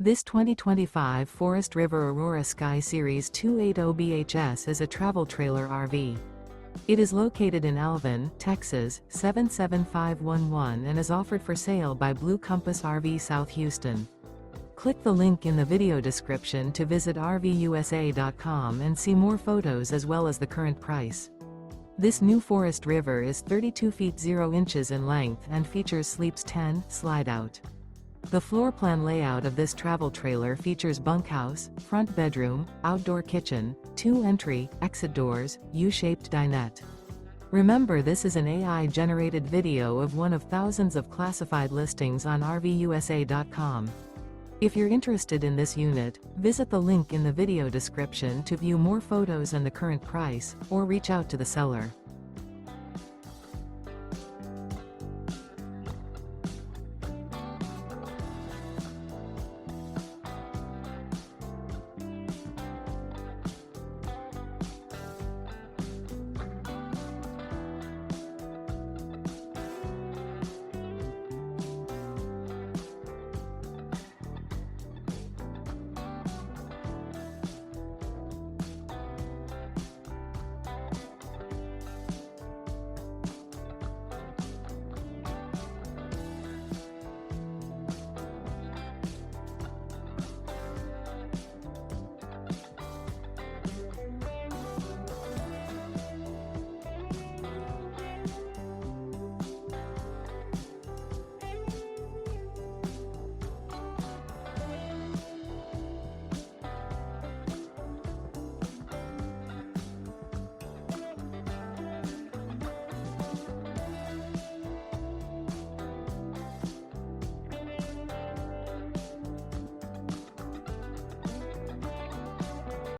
This 2025 Forest River Aurora Sky Series 280BHS is a travel trailer RV. It is located in Alvin, Texas, 77511 and is offered for sale by Blue Compass RV South Houston. Click the link in the video description to visit RVUSA.com and see more photos as well as the current price. This new Forest River is 32 feet 0 inches in length and features Sleeps 10 Slideout. The floor plan layout of this travel trailer features bunkhouse, front bedroom, outdoor kitchen, 2 entry, exit doors, U-shaped dinette. Remember, this is an AI-generated video of one of thousands of classified listings on RVUSA.com. If you're interested in this unit, visit the link in the video description to view more photos and the current price, or reach out to the seller.